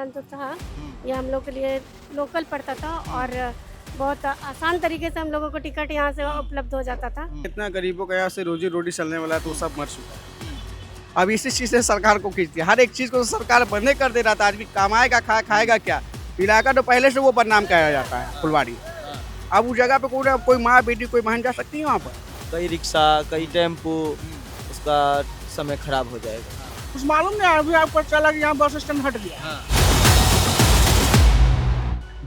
मैदान जो था ये हम लोग के लिए लोकल पड़ता था और बहुत आसान तरीके से हम लोगों को टिकट यहाँ से उपलब्ध हो जाता था। कितना गरीबों का यहाँ से रोजी रोटी चलने वाला है तो सब मर चुका है। अब इसी चीज़ से सरकार को खींचती है, हर एक चीज़ को सरकार बंद कर दे रहा था। आदमी कमाएगा खाएगा क्या। इलाका तो पहले से वो बदनाम किया जाता है फुलवाड़ी। अब उस जगह पे कोई माँ बेटी कोई बहन जा सकती है वहाँ पर। कई रिक्शा कई टेम्पो उसका समय खराब हो जाएगा। कुछ मालूम नहीं, अभी आपको चला कि यहाँ बस स्टैंड हट गया।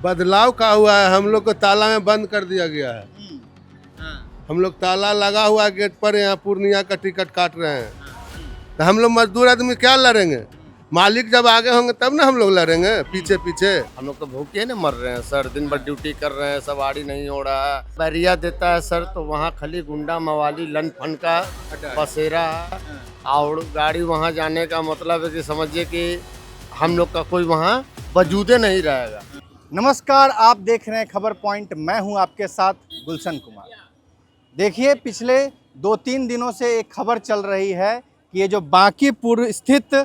बदलाव का हुआ है, हम लोग को ताला में बंद कर दिया गया है। हम लोग ताला लगा हुआ गेट पर यहाँ पूर्णिया का टिकट काट रहे हैं। तो हम लोग मजदूर आदमी क्या लड़ेंगे? मालिक जब आगे होंगे तब ना हम लोग लड़ेंगे पीछे पीछे। हम लोग तो भूखे न मर रहे हैं सर, दिन भर ड्यूटी कर रहे हैं, सवारी नहीं हो रहा है। बैरिया देता है सर तो वहाँ खाली गुंडा मवाली लन फन का बसेरा और गाड़ी वहाँ जाने का मतलब है कि समझिए कि हम लोग का कोई वहाँ वजूदे नहीं रहेगा। नमस्कार, आप देख रहे हैं खबर पॉइंट। मैं हूं आपके साथ गुलशन कुमार। देखिए, पिछले 2-3 दिनों से एक खबर चल रही है कि ये जो बांकीपुर स्थित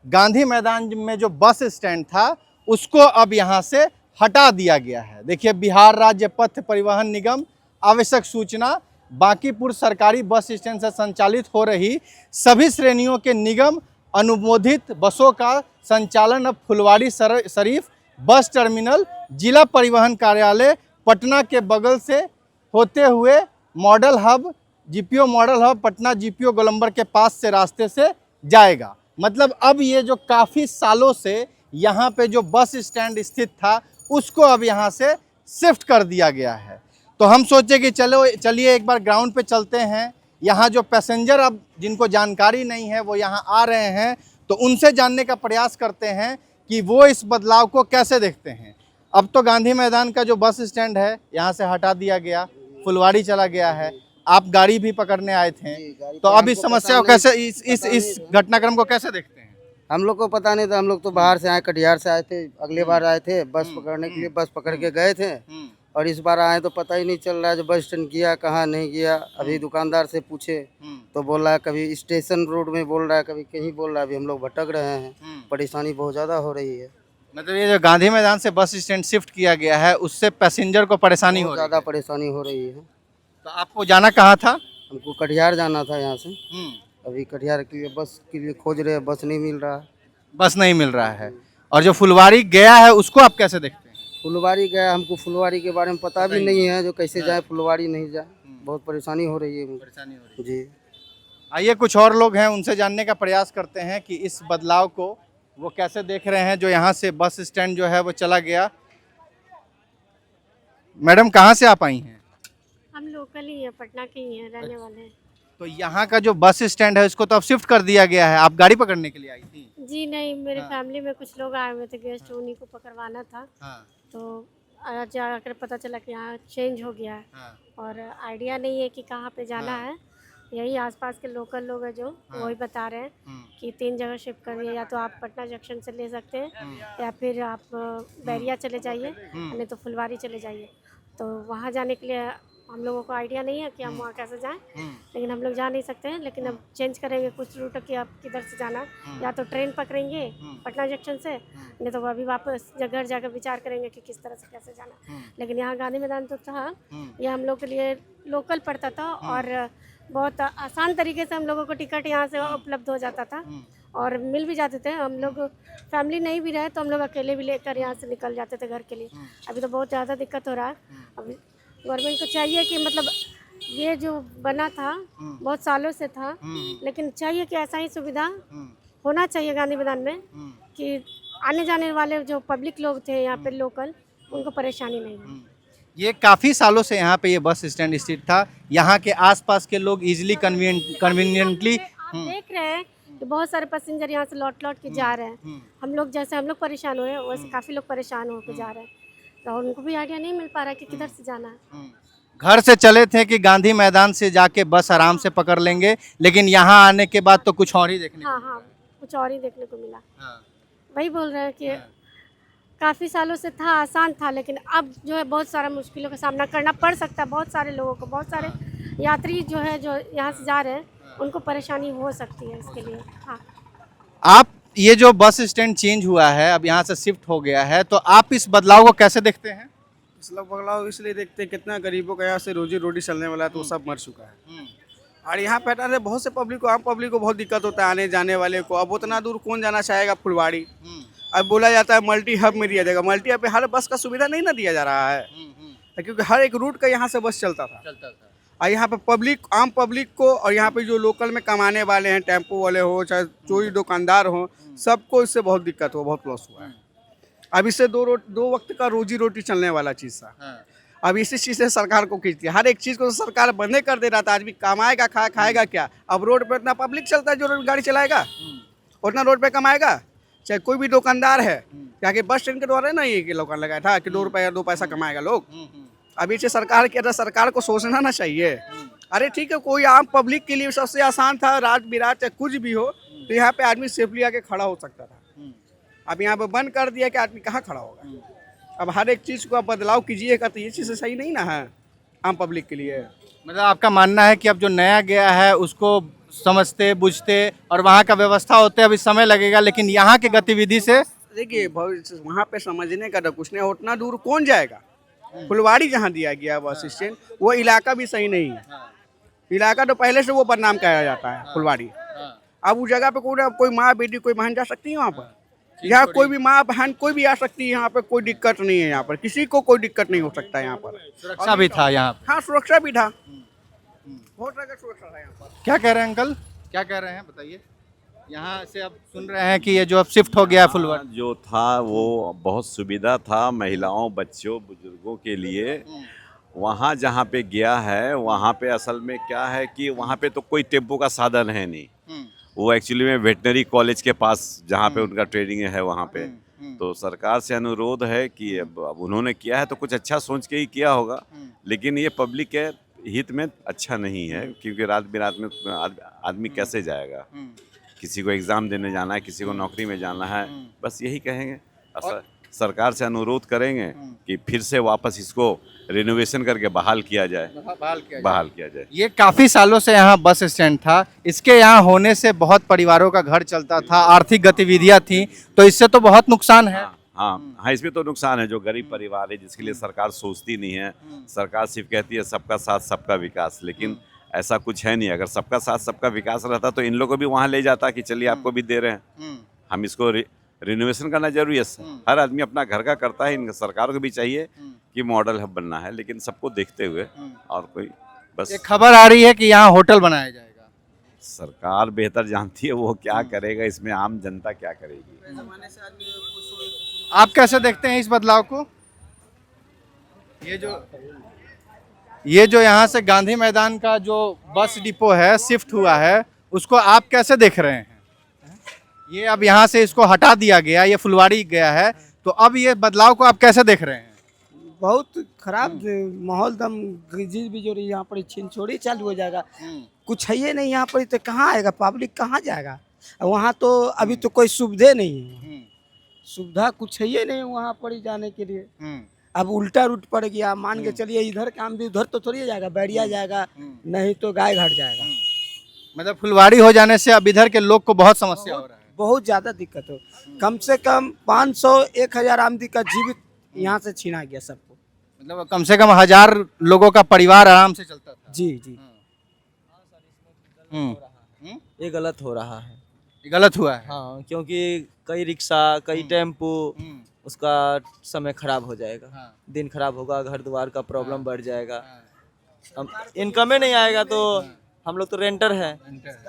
गांधी मैदान में जो बस स्टैंड था उसको अब यहां से हटा दिया गया है। देखिए, बिहार राज्य पथ परिवहन निगम आवश्यक सूचना, बांकीपुर सरकारी बस स्टैंड से संचालित हो रही सभी श्रेणियों के निगम अनुमोदित बसों का संचालन अब फुलवाड़ी शरीफ बस टर्मिनल जिला परिवहन कार्यालय पटना के बगल से होते हुए model hub GPO model hub Patna GPO Golambar के पास से रास्ते से जाएगा। मतलब अब ये जो काफ़ी सालों से यहाँ पे जो बस स्टैंड स्थित था उसको अब यहाँ से शिफ्ट कर दिया गया है। तो हम सोचे कि चलिए एक बार ग्राउंड पे चलते हैं। यहाँ जो पैसेंजर अब जिनको जानकारी नहीं है वो यहाँ आ रहे हैं तो उनसे जानने का प्रयास करते हैं कि वो इस बदलाव को कैसे देखते हैं। अब तो गांधी मैदान का जो बस स्टैंड है यहाँ से हटा दिया गया, फुलवाड़ी चला गया है। आप गाड़ी भी पकड़ने आए थे, तो अब इस समस्या को कैसे, इस घटनाक्रम को कैसे देखते हैं? हम लोग को पता नहीं था, हम लोग तो बाहर से आए, कटिहार से आए थे, अगले बार आए थे बस पकड़ने के लिए, बस पकड़ के गए थे और इस बार आए तो पता ही नहीं चल रहा है जो बस स्टैंड गया कहाँ नहीं गया। अभी दुकानदार से पूछे तो बोल रहा है कभी स्टेशन रोड में बोल रहा है, कभी कहीं बोल रहा है। अभी हम लोग भटक रहे हैं, परेशानी बहुत ज़्यादा हो रही है। मतलब ये जो गांधी मैदान से बस स्टैंड शिफ्ट किया गया है उससे पैसेंजर को परेशानी हो रही है। ज़्यादा परेशानी हो रही है। तो आपको जाना कहाँ था? हमको कटिहार जाना था यहाँ से। अभी कटिहार के लिए बस के लिए खोज रहे हैं, बस नहीं मिल रहा है। बस नहीं मिल रहा है। और जो फुलवाड़ी गया है उसको आप कैसे देखते हैं? फुलवाड़ी गया, हमको फुलवाड़ी के बारे में पता भी नहीं है, जो कैसे जाए फुलवाड़ी नहीं जाए, बहुत परेशानी हो रही है जी। आइए कुछ और लोग हैं, उनसे जानने का प्रयास करते हैं कि इस बदलाव को वो कैसे देख रहे हैं जो यहाँ से बस स्टैंड जो है वो चला गया। मैडम, कहाँ से आप आई हैं? हम लोकल ही हैं, पटना के ही हैं, रहने वाले हैं। तो यहाँ का जो बस स्टैंड है उसको तो अब शिफ्ट कर दिया गया है। आप गाड़ी पकड़ने के लिए आई थी? जी नहीं, मेरे फैमिली में कुछ लोग आए हुए थे गेस्ट, उन्हीं को पकड़वाना था। तो आज जाकर पता चला कि यहाँ चेंज हो गया है और आइडिया नहीं है कि कहाँ पे जाना है। यही आसपास के लोकल लोग हैं जो वही बता रहे हैं कि 3 जगह शिफ्ट करिए, या तो आप पटना जंक्शन से ले सकते हैं या फिर आप बैरिया चले जाइए, नहीं तो फुलवाड़ी चले जाइए। तो वहाँ जाने के लिए हम लोगों को आइडिया नहीं है कि हम वहाँ कैसे जाएं, लेकिन हम लोग जा नहीं सकते हैं। लेकिन अब चेंज करेंगे कुछ रूट कि आप किधर से जाना, या तो ट्रेन पकड़ेंगे पटना जंक्शन से, नहीं तो अभी वापस घर जाकर विचार करेंगे कि किस तरह से कैसे जाना। लेकिन यहाँ गांधी मैदान तो था, ये हम लोग के लिए लोकल पड़ता था और बहुत आसान तरीके से हम लोगों को टिकट यहाँ से उपलब्ध हो जाता था और मिल भी जाते थे। हम लोग फैमिली नहीं भी रहे तो हम लोग अकेले भी लेकर यहाँ से निकल जाते थे घर के लिए। अभी तो बहुत ज़्यादा दिक्कत हो रहा है। अभी गवर्नमेंट को चाहिए कि मतलब ये जो बना था बहुत सालों से था, लेकिन चाहिए कि ऐसा ही सुविधा होना चाहिए गांधी मैदान में कि आने जाने वाले जो पब्लिक लोग थे यहाँ पे लोकल, उनको परेशानी नहीं हो। ये काफ़ी सालों से यहाँ पे ये बस स्टैंड स्थित था। यहाँ के आसपास के लोग इजीली कन्वीनियंटली आप देख रहे हैं कि बहुत सारे पैसेंजर यहाँ से लौट के जा रहे हैं। हम लोग परेशान हो रहे हैं, वैसे काफ़ी लोग परेशान होकर जा रहे हैं। तो उनको भी आइडिया नहीं मिल पा रहा है कि किधर से जाना है। घर से चले थे कि गांधी मैदान से जाके बस आराम से पकड़ लेंगे, लेकिन यहाँ आने के बाद तो कुछ और ही देखने को हाँ, कुछ और ही देखने को मिला। वही बोल रहे हैं कि काफ़ी सालों से था, आसान था, लेकिन अब जो है बहुत सारा मुश्किलों का सामना करना पड़ सकता है। बहुत सारे लोगों को, बहुत सारे यात्री जो है जो यहाँ से जा रहे हैं उनको परेशानी हो सकती है इसके लिए। हाँ, आप ये जो बस स्टैंड चेंज हुआ है, अब यहाँ से शिफ्ट हो गया है, तो आप इस बदलाव को कैसे देखते हैं? इस लोग बदलाव इसलिए देखते हैं कितना गरीबों का यहाँ से रोजी रोटी चलने वाला है तो वो सब मर चुका है। और यहाँ पे हटाने बहुत से पब्लिक को, आम पब्लिक को बहुत दिक्कत होता है आने जाने वाले को। अब उतना दूर कौन जाना चाहेगा फुलवाड़ी। अब बोला जाता है मल्टी हब में दिया जाएगा, मल्टी हब पे हर बस का सुविधा नहीं ना दिया जा रहा है, क्योंकि हर एक रूट का यहाँ से बस चलता था। और यहाँ पे पब्लिक, आम पब्लिक को और यहाँ पे जो लोकल में कमाने वाले हैं, टेम्पो वाले हो चाहे जो भी दुकानदार हो, सबको इससे बहुत दिक्कत हो, बहुत लॉस हुआ है। अब इससे दो वक्त का रोजी रोटी चलने वाला चीज़ था। अब इसी चीज़ से सरकार को खींचती है, हर एक चीज़ को तो सरकार बंदे कर दे रहा था। आदमी कमाएगा, खाएगा क्या? अब रोड पे इतना पब्लिक चलता है, जो गाड़ी चलाएगा उतना रोड पे कमाएगा। चाहे कोई भी दुकानदार है, क्या कि बस स्टैंड के द्वारा ना ये लोकान लगाया था कि 2 रुपये 2 पैसा कमाएगा लोग। अब इसे सरकार के, सरकार को सोचना ना चाहिए। अरे ठीक है, कोई आम पब्लिक के लिए सबसे आसान था, रात बिरात चाहे कुछ भी हो तो यहाँ पे आदमी सेफली आके खड़ा हो सकता था। अब यहाँ पे बंद कर दिया कि आदमी कहाँ खड़ा होगा। अब हर एक चीज़ को आप बदलाव कीजिएगा तो ये चीज़ सही नहीं ना है आम पब्लिक के लिए। मतलब आपका मानना है कि अब जो नया गया है उसको समझते बुझते और वहाँ का व्यवस्था होते अभी समय लगेगा, लेकिन यहाँ की गतिविधि से देखिए वहाँ पे समझने का तो कुछ नहीं, उतना दूर कौन जाएगा। फुलवाड़ी जहाँ दिया गया बस स्टैंड, वो इलाका भी सही नहीं है। इलाका तो पहले से वो बदनाम किया जाता है फुलवाड़ी। अब उस जगह पे कोई माँ बेटी कोई बहन जा सकती है वहाँ पर। यहाँ कोई भी माँ बहन कोई भी आ सकती है, यहाँ पे कोई दिक्कत नहीं है। यहाँ पर किसी को कोई दिक्कत नहीं हो सकता है। यहाँ पर सुरक्षा भी था यहाँ पे। हाँ, सुरक्षा भी था, बहुत जगह सुरक्षा था यहाँ पर। क्या कह रहे हैं अंकल, क्या कह रहे हैं बताइए? यहाँ से अब सुन रहे हैं कि ये जो अब शिफ्ट हो गया है फुलवाड़ी, जो था वो बहुत सुविधा था महिलाओं, बच्चों, बुजुर्गों के लिए। वहाँ जहाँ पे गया है वहाँ पे असल में क्या है कि वहाँ पे तो कोई टेम्पो का साधन है नहीं। वो एक्चुअली में वेटनरी कॉलेज के पास जहाँ पे उनका ट्रेनिंग है वहाँ पे। तो सरकार से अनुरोध है कि अब उन्होंने किया है तो कुछ अच्छा सोच के ही किया होगा, लेकिन ये पब्लिक के हित में अच्छा नहीं है, क्योंकि रात बिरात में आदमी कैसे जाएगा। किसी को एग्ज़ाम देने जाना है, किसी को नौकरी में जाना है, बस यही कहेंगे। सरकार से अनुरोध करेंगे कि फिर से वापस इसको रिनोवेशन करके बहाल किया जाए। ये काफ़ी सालों से यहाँ बस स्टैंड था, इसके यहाँ होने से बहुत परिवारों का घर चलता था, आर्थिक गतिविधियाँ थी, तो इससे तो बहुत नुकसान है। हाँ, इसमें तो नुकसान है। जो गरीब परिवार है जिसके लिए सरकार सोचती नहीं है, सरकार सिर्फ कहती है सबका साथ सबका विकास, लेकिन ऐसा कुछ है नहीं। अगर सबका साथ सबका विकास रहता तो इन लोगों को भी वहाँ ले जाता कि चलिए आपको भी दे रहे हैं, हम इसको रिनोवेशन करना जरूरी है। हर आदमी अपना घर का करता है, इन सरकार को भी चाहिए कि मॉडल हब बनना है, लेकिन सबको देखते हुए। और कोई बस एक खबर आ रही है कि यहाँ होटल बनाया जाएगा। सरकार बेहतर जानती है वो क्या करेगा, इसमें आम जनता क्या करेगी। आप कैसे देखते हैं इस बदलाव को? ये जो यहाँ से गांधी मैदान का जो बस डिपो है शिफ्ट हुआ है, उसको आप कैसे देख रहे हैं? ये अब यहाँ से इसको हटा दिया गया, ये फुलवाड़ी गया है, तो अब ये बदलाव को आप कैसे देख रहे हैं? बहुत खराब माहौल, दम गिजी बिजोरी, यहाँ पर छिनछोड़ी चालू हो जाएगा। कुछ है ये नहीं यहाँ पर, तो कहाँ आएगा पब्लिक, कहाँ जाएगा? वहाँ तो अभी तो कोई सुविधा नहीं है, सुविधा कुछ है ये नहीं वहाँ पर जाने के लिए। अब उल्टा रूट पड़ गया, मान के चलिए इधर काम भी उधर तो थोड़ी जाएगा, बैरिया जाएगा, नहीं तो गाय घाट जाएगा। मतलब फुलवाड़ी हो जाने से अब इधर के लोग को बहुत समस्या हो रहा है, बहुत ज़्यादा दिक्कत हो। कम से कम 500-1000 आमदी का जीवित यहाँ से छीना गया सबको। मतलब कम से कम 1000 लोगों का परिवार आराम से चलता था। जी जी। ये गलत हो रहा है। ये गलत हुआ है। हाँ, क्योंकि कई रिक्शा, कई टेम्पो, उसका समय खराब हो जाएगा, दिन खराब होगा, घर द्वार का प्रॉब्लम बढ़ जाएगा। हम इनकम में नहीं आएगा तो हम लोग तो रेंटर हैं।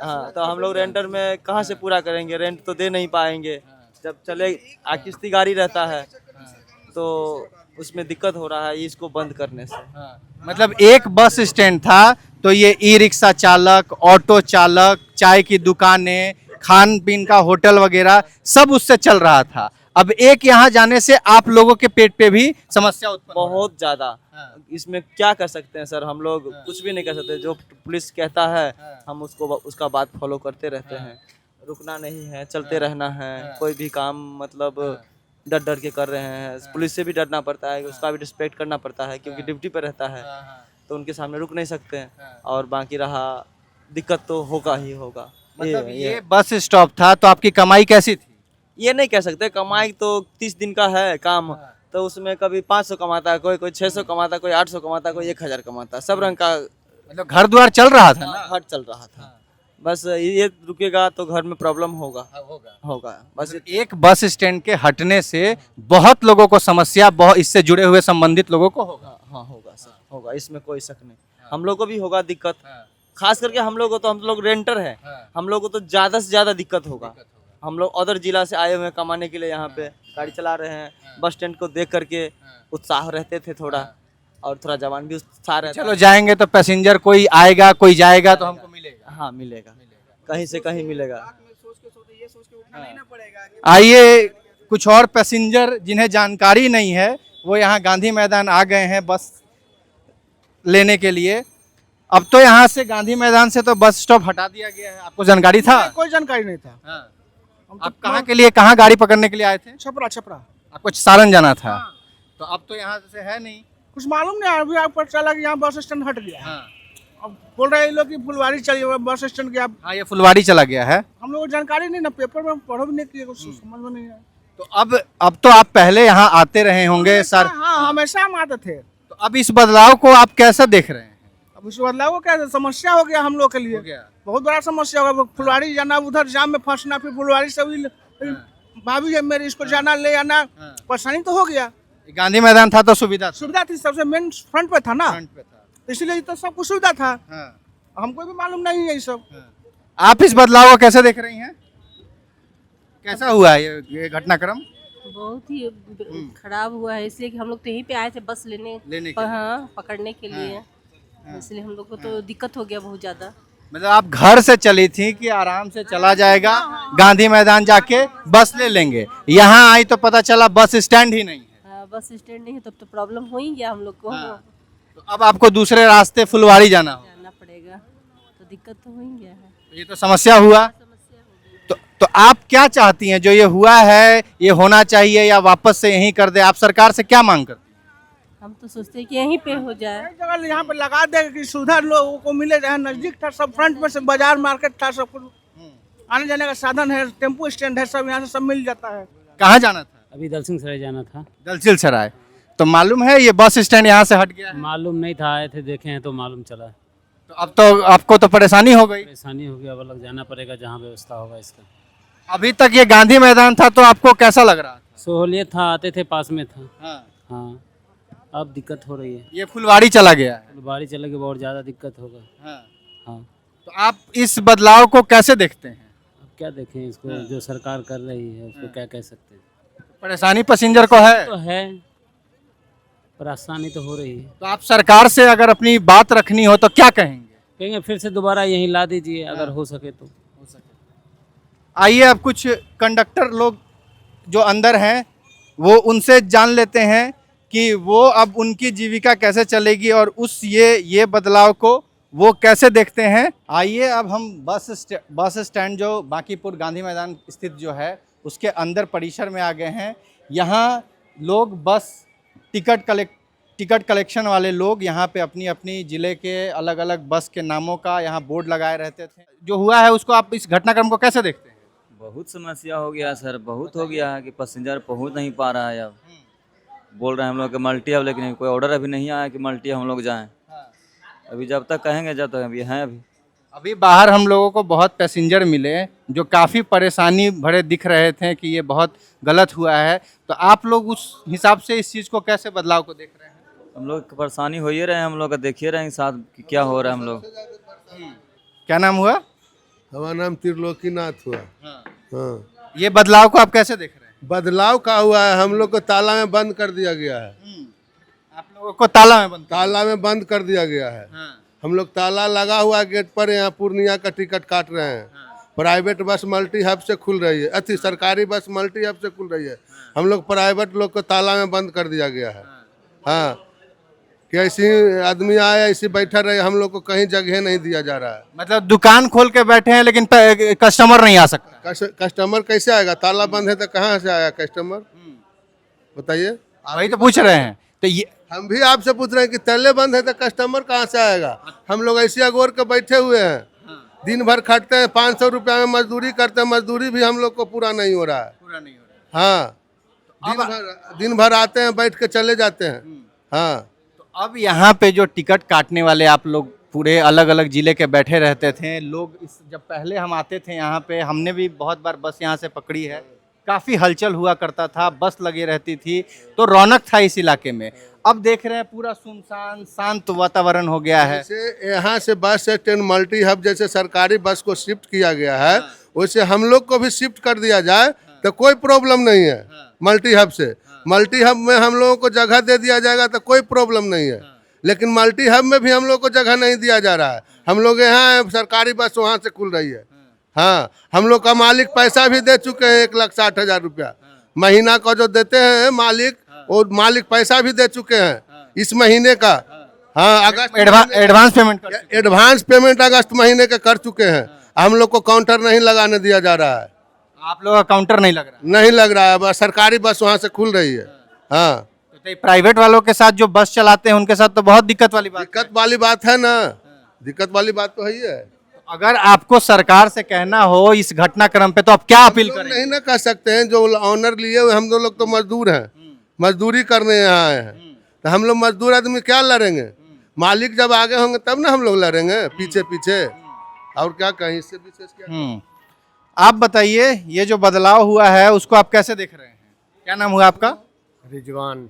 हाँ, तो हम लोग रेंटर में कहाँ से पूरा करेंगे, रेंट तो दे नहीं पाएंगे। जब चले किस्ती गाड़ी रहता है तो उसमें दिक्कत हो रहा है इसको बंद करने से। मतलब एक बस स्टैंड था तो ये ई रिक्शा चालक, ऑटो चालक, चाय की दुकानें, खान पीन का होटल वगैरह सब उससे चल रहा था। अब एक यहाँ जाने से आप लोगों के पेट पे भी समस्या उत्पन्न बहुत ज़्यादा। इसमें क्या कर सकते हैं सर, हम लोग कुछ भी नहीं कर सकते। जो पुलिस कहता है हम उसका बात फॉलो करते रहते हैं। रुकना नहीं है, चलते रहना है। कोई भी काम मतलब डर डर के कर रहे हैं। पुलिस से भी डरना पड़ता है, उसका भी रिस्पेक्ट करना पड़ता है, क्योंकि ड्यूटी पर रहता है तो उनके सामने रुक नहीं सकते हैं। और बाकी रहा दिक्कत तो होगा ही होगा। मतलब ये बस स्टॉप था तो आपकी कमाई कैसी थी? ये नहीं कह सकते, कमाई तो 30 दिन का है काम, तो उसमें कभी 500 कमाता है, कोई 600 कमाता है, कोई 800 कमाता है, कोई 1000 कमाता है, सब रंग का मतलब घर द्वार चल रहा था ना? हट चल रहा था। बस ये रुकेगा तो घर में प्रॉब्लम होगा बस। एक बस स्टैंड के हटने से बहुत लोगों को समस्या, बहुत इससे जुड़े हुए संबंधित लोगों को होगा। हाँ होगा सर, होगा, इसमें कोई शक नहीं। हम लोग को भी होगा दिक्कत, खास करके हम लोग को, तो हम लोग रेंटर हैं, हम लोग को तो ज्यादा से ज्यादा दिक्कत होगा। हम लोग अदर जिला से आए हुए हैं कमाने के लिए, यहाँ पे गाड़ी चला रहे हैं, बस स्टैंड को देख करके उत्साह रहते थे थोड़ा, और थोड़ा जवान भी उत्साह रहता। चलो जाएंगे तो पैसेंजर कोई आएगा कोई जाएगा तो हमको मिलेगा। हाँ मिलेगा, कहीं से कहीं मिलेगा। आइए कुछ और पैसेंजर जिन्हें जानकारी नहीं है वो यहाँ गांधी मैदान आ गए हैं बस लेने के लिए। अब तो यहाँ से गांधी मैदान से तो बस स्टॉप हटा दिया गया है, आपको जानकारी था? कोई जानकारी नहीं था। आप कहाँ के लिए, कहाँ गाड़ी पकड़ने के लिए आए थे? छपरा छपरा। आपको सारण जाना था? तो अब तो यहाँ से है नहीं, कुछ मालूम नहीं, अभी आपको चला कि यहाँ बस स्टैंड हट गया। अब बोल रहे हैं लोग कि फुलवारी चली हुई बस स्टैंड की। हाँ ये फुलवारी चला गया है। हम लोग को जानकारी नहीं ना, पेपर में पढ़ो भी नहीं किए, कुछ समझ में नहीं आया। तो अब तो आप पहले यहाँ आते रहे होंगे सर? हाँ हमेशा हम आते थे। तो अब इस बदलाव को आप कैसे देख रहे हैं? अब इस बदलाव को क्या समस्या हो गया हम लोग के लिए, बहुत बड़ा समस्या होगा। फुलवारी जाना, उधर जाम में फंसना, फिर फुलवारी से भाभी है मेरी, इसको जाना ले आना, परेशानी तो हो गया। गांधी मैदान था तो सुविधा थी, सबसे मेन फ्रंट पे था ना, इसलिए तो सब कुछ सुविधा था। हमको भी मालूम नहीं है ये सब। आप इस बदलाव को कैसे देख रही हैं? कैसा हुआ है ये घटनाक्रम? बहुत ही खराब हुआ है, इसलिए कि हम लोग तो यहीं पे आए थे बस लेने के हाँ पकड़ने के लिए, इसलिए हम लोग को तो दिक्कत हो गया बहुत ज्यादा। मतलब आप घर से चली थी कि आराम से चला जाएगा, गांधी मैदान जाके बस ले लेंगे, यहाँ आई तो पता चला बस स्टैंड ही नहीं है। बस स्टैंड नहीं है तब तो प्रॉब्लम हो ही गया हम लोग को। तो अब आपको दूसरे रास्ते फुलवारी जाना पड़ेगा, तो दिक्कत तो हो ही गया है। ये तो समस्या हुआ। तो आप क्या चाहती हैं, जो ये हुआ है ये होना चाहिए या वापस से यहीं कर दे? आप सरकार से क्या मांग करती हैं? हम तो सोचते हैं कि यहीं पे हो जाए, जगह यहाँ पे लगा दे कि सुविधा लोगों को मिले, जहाँ नजदीक था, सब फ्रंट में से बाजार मार्केट था, सब कुछ आने जाने का साधन है, टेम्पो स्टैंड है, सब यहाँ से सब मिल जाता है। कहाँ जाना था? अभी दलसिंह सराय जाना था। दलसिंह सराय। तो मालूम है ये बस स्टैंड यहाँ से हट गया है? मालूम नहीं था, आए थे देखे हैं तो मालूम चला। तो अब तो आपको तो परेशानी हो गई? परेशानी हो गई, अब अलग जाना पड़ेगा जहाँ व्यवस्था होगा इसका। अभी तक ये गांधी मैदान था तो आपको कैसा लग रहा था? सहूलियत था, आते थे पास में था। हाँ अब दिक्कत हो रही है। ये फुलवारी चला गया है? फुलवारी चले गए, बहुत ज़्यादा दिक्कत होगा। हाँ तो आप इस बदलाव को कैसे देखते हैं? अब क्या देखें इसको, जो सरकार कर रही है उसको क्या कह सकते हैं। परेशानी पैसेंजर को है तो है, परेशानी तो हो रही है। तो आप सरकार से अगर अपनी बात रखनी हो तो क्या कहेंगे? कहेंगे फिर से दोबारा यहीं ला दीजिए अगर हो सके तो। आइए अब कुछ कंडक्टर लोग जो अंदर हैं वो उनसे जान लेते हैं कि वो अब उनकी जीविका कैसे चलेगी और उस ये बदलाव को वो कैसे देखते हैं। आइए अब हम बस स्टैंड जो बांकीपुर गांधी मैदान स्थित जो है उसके अंदर परिसर में आ गए हैं। यहाँ लोग बस टिकट कलेक्शन वाले लोग यहाँ पे अपनी अपनी ज़िले के अलग अलग बस के नामों का यहाँ बोर्ड लगाए रहते थे। जो हुआ है उसको आप इस घटनाक्रम को कैसे देखते हैं? बहुत समस्या हो गया सर, बहुत हो गया है कि पैसेंजर पहुंच नहीं पा रहा है। अब बोल रहे हैं हम लोग कि मल्टी अब, लेकिन कोई ऑर्डर अभी नहीं आया कि मल्टी हम लोग जाएं। अभी जब तक कहेंगे जब तक अभी हैं। अभी बाहर हम लोगों को बहुत पैसेंजर मिले जो काफ़ी परेशानी भरे दिख रहे थे कि ये बहुत गलत हुआ है। तो आप लोग उस हिसाब से इस चीज़ को कैसे बदलाव को देख रहे हैं? हम लोग परेशानी हो ही रहे हैं, हम लोग का देखिए रहे हैं साथ कि क्या हो रहा है। हम लोग क्या नाम हुआ? हमारा नाम त्रिलोकीनाथ हुआ। हाँ। ये बदलाव को आप कैसे देख रहे हैं? बदलाव का हुआ है, हम लोग को ताला में बंद कर दिया गया है। आप लोगों को ताला में बंद कर दिया गया है। हम लोग ताला लगा हुआ गेट पर यहाँ पूर्णिया का टिकट काट रहे हैं। प्राइवेट बस मल्टी हब से खुल रही है, अति सरकारी बस मल्टी हब से खुल रही है। हम लोग प्राइवेट लोग को ताला में बंद कर दिया गया है। हाँ कि ऐसे आदमी आया ऐसे बैठा रहे, हम लोग को कहीं जगह नहीं दिया जा रहा है। मतलब दुकान खोल के बैठे हैं लेकिन कस्टमर नहीं आ सकता। कस्टमर कैसे आएगा? ताला बंद है तो कहाँ से आया कस्टमर? बताइए। वही तो पूछ रहे हैं। तो ये हम भी आपसे पूछ रहे हैं कि ताले बंद है तो कस्टमर कहाँ से आएगा? हम लोग ऐसे अगोर के बैठे हुए हैं, दिन भर खटते हैं, 500 रुपया में मजदूरी करते हैं, मजदूरी भी हम लोग को पूरा नहीं हो रहा है। पूरा नहीं हो रहा। हाँ, दिन भर आते हैं, बैठ के चले जाते हैं। हाँ, तो अब यहाँ पे जो टिकट काटने वाले आप लोग पूरे अलग अलग जिले के बैठे रहते थे लोग, इस जब पहले हम आते थे यहाँ पे, हमने भी बहुत बार बस यहाँ से पकड़ी है, काफ़ी हलचल हुआ करता था, बस लगी रहती थी, तो रौनक था इस इलाके में। अब देख रहे हैं पूरा सुनसान शांत वातावरण हो गया है। जैसे यहाँ से बस स्टैंड मल्टी हब जैसे सरकारी बस को शिफ्ट किया गया है, वैसे हम लोग को भी शिफ्ट कर दिया जाए तो कोई प्रॉब्लम नहीं है। मल्टी हब से मल्टी हब में हम लोगों को जगह दे दिया जाएगा तो कोई प्रॉब्लम नहीं है, लेकिन मल्टी हब में भी हम लोग को जगह नहीं दिया जा रहा है। हम लोग यहाँ सरकारी बस वहाँ से खुल रही है। हाँ, हम लोग का मालिक पैसा भी दे चुके हैं 1,60,000 रुपया महीना का जो देते हैं मालिक, वो मालिक पैसा भी दे चुके हैं इस महीने का। हाँ, अगस्त एडवांस पेमेंट अगस्त महीने के कर चुके हैं। हम लोग को काउंटर नहीं लगाने दिया जा रहा है। आप लोगों का काउंटर नहीं लग रहा? नहीं लग रहा है, बस सरकारी बस वहाँ से खुल रही है। हाँ, तो प्राइवेट वालों के साथ जो बस चलाते हैं उनके साथ तो बहुत दिक्कत वाली बात है ना, दिक्कत वाली बात तो है ही है। अगर आपको सरकार से कहना हो इस घटनाक्रम पे तो आप क्या अपील करें? नहीं ना कह सकते हैं, जो ऑनर लिए हुए हम लोग तो मजदूर हैं, मजदूरी करने यहाँ आए हैं, तो हम लोग मजदूर आदमी क्या लड़ेंगे? मालिक जब आगे होंगे तब ना हम लोग लड़ेंगे पीछे पीछे, और क्या कहें इससे विशेष क्या। आप बताइए, ये जो बदलाव हुआ है उसको आप कैसे देख रहे हैं? क्या नाम हुआ आपका? रिजवान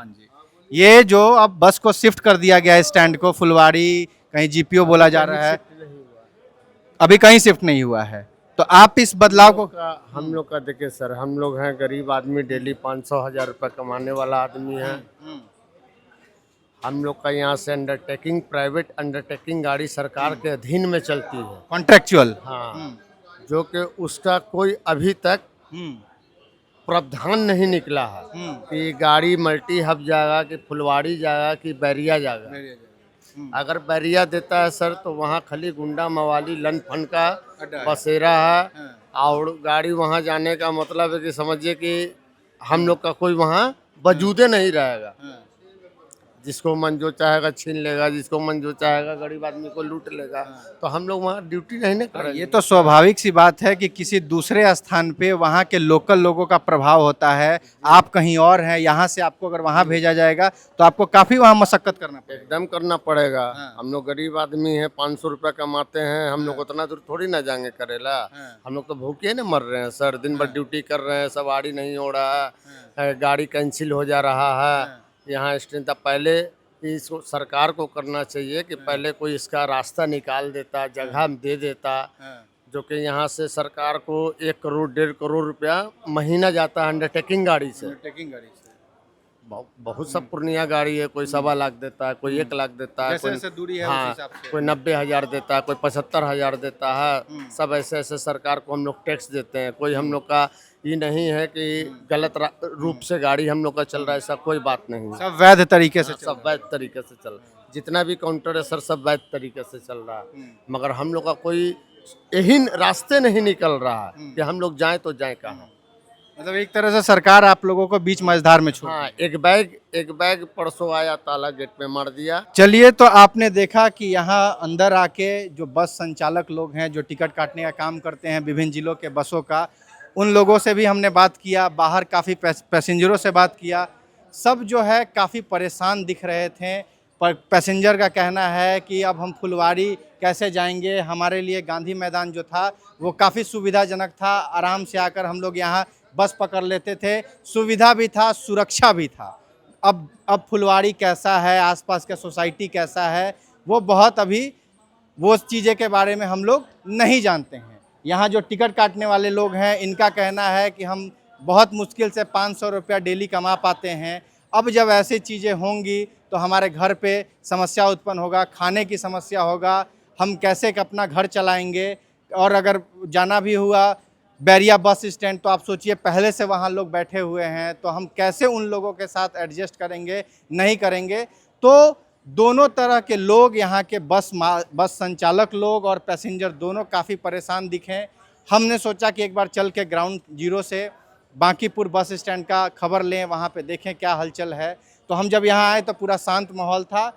जी। ये जो अब बस को शिफ्ट कर दिया गया है स्टैंड को, फुलवाड़ी, कहीं जीपीओ बोला जा रहा है, अभी कहीं शिफ्ट नहीं हुआ है, तो आप इस बदलाव को हम लोग का देखिए सर, हम लोग हैं गरीब आदमी, डेली 500,000 रुपये कमाने वाला आदमी है। हम लोग का यहाँ से अंडरटेकिंग, प्राइवेट अंडरटेकिंग गाड़ी सरकार के अधीन में चलती है, कॉन्ट्रेक्चुअल। हाँ, जो कि उसका कोई अभी तक प्रावधान नहीं निकला है कि गाड़ी मल्टी हब जाएगा कि फुलवाड़ी जाएगा कि बैरिया जाएगा। अगर बैरिया देता है सर तो वहाँ खाली गुंडा मवाली लन फन का बसेरा है, और गाड़ी वहाँ जाने का मतलब है कि समझिए कि हम लोग का कोई वहाँ वजूदे नहीं रहेगा। जिसको मन जो चाहेगा छीन लेगा, जिसको मन जो चाहेगा गरीब आदमी को लूट लेगा, तो हम लोग वहाँ ड्यूटी नहीं ना करेंगे। ये तो स्वाभाविक सी बात है कि किसी दूसरे स्थान पे वहाँ के लोकल लोगों का प्रभाव होता है। आप कहीं और हैं, यहाँ से आपको अगर वहाँ भेजा जाएगा तो आपको काफ़ी वहाँ मशक्कत करना पड़ेगा। एकदम करना पड़ेगा। हम लोग गरीब आदमी हैं, 500 रुपया कमाते हैं, हम लोग उतना दूर थोड़ी ना जाएंगे करेला। हम लोग तो भूखे न मर रहे हैं सर, दिन भर ड्यूटी कर रहे हैं, सवारी नहीं हो रहा है, गाड़ी कैंसिल हो जा रहा है यहाँ स्टैंड। तब पहले इसको सरकार को करना चाहिए कि पहले कोई इसका रास्ता निकाल देता, जगह दे देता, जो कि यहाँ से सरकार को 1 करोड़ 1.5 करोड़ रुपया महीना जाता है अंडरटेकिंग गाड़ी से। बहुत सब पूर्णिया गाड़ी है, कोई 1.25 लाख देता है, कोई 1 लाख देता है, जैसे दूरी है हाँ, कोई 90,000 देता है, कोई 75,000 देता है। सब ऐसे ऐसे सरकार को हम लोग टैक्स देते हैं। कोई हम लोग का ये नहीं है कि गलत रूप से गाड़ी हम लोग का चल रहा है, ऐसा कोई बात नहीं। सब वैध तरीके से सब वैध तरीके से चल रहा है। जितना भी काउंटर है सर, सब वैध तरीके से चल रहा है, मगर हम लोग का कोई यही रास्ते नहीं निकल रहा है कि हम लोग जाएं तो जाएं कहाँ। मतलब एक तरह से सरकार आप लोगों को बीच मझधार में छोड़। हाँ, एक बैग परसों आया, ताला गेट पे मार दिया। चलिए, तो आपने देखा कि यहाँ अंदर आके जो बस संचालक लोग हैं, जो टिकट काटने का काम करते हैं विभिन्न जिलों के बसों का, उन लोगों से भी हमने बात किया, बाहर काफ़ी पैसेंजरों से बात किया। सब जो है काफ़ी परेशान दिख रहे थे। पर पैसेंजर का कहना है कि अब हम फुलवाड़ी कैसे जाएंगे, हमारे लिए गांधी मैदान जो था वो काफ़ी सुविधाजनक था, आराम से आकर हम लोग यहाँ बस पकड़ लेते थे, सुविधा भी था, सुरक्षा भी था। अब फुलवाड़ी कैसा है, आसपास का सोसाइटी कैसा है, वो बहुत अभी वो चीज़ें के बारे में हम लोग नहीं जानते हैं। यहाँ जो टिकट काटने वाले लोग हैं, इनका कहना है कि हम बहुत मुश्किल से 500 रुपया डेली कमा पाते हैं। अब जब ऐसी चीज़ें होंगी तो हमारे घर पे समस्या उत्पन्न होगा, खाने की समस्या होगा, हम कैसे अपना घर चलाएंगे। और अगर जाना भी हुआ बैरिया बस स्टैंड, तो आप सोचिए पहले से वहाँ लोग बैठे हुए हैं, तो हम कैसे उन लोगों के साथ एडजस्ट करेंगे, नहीं करेंगे। तो दोनों तरह के लोग, यहाँ के बस संचालक लोग और पैसेंजर दोनों काफ़ी परेशान दिखे। हमने सोचा कि एक बार चल के ग्राउंड जीरो से बांकीपुर बस स्टैंड का खबर लें, वहाँ पे देखें क्या हलचल है। तो हम जब यहाँ आए तो पूरा शांत माहौल था,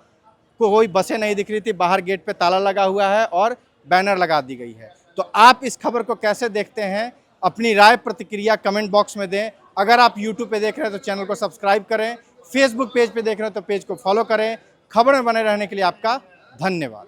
कोई बसें नहीं दिख रही थी, बाहर गेट पे ताला लगा हुआ है और बैनर लगा दी गई है। तो आप इस खबर को कैसे देखते हैं, अपनी राय प्रतिक्रिया कमेंट बॉक्स में दें। अगर आप यूट्यूब पे देख रहे हैं तो चैनल को सब्सक्राइब करें, फेसबुक पेज पे देख रहे हैं तो पेज को फॉलो करें। खबर में बने रहने के लिए आपका धन्यवाद।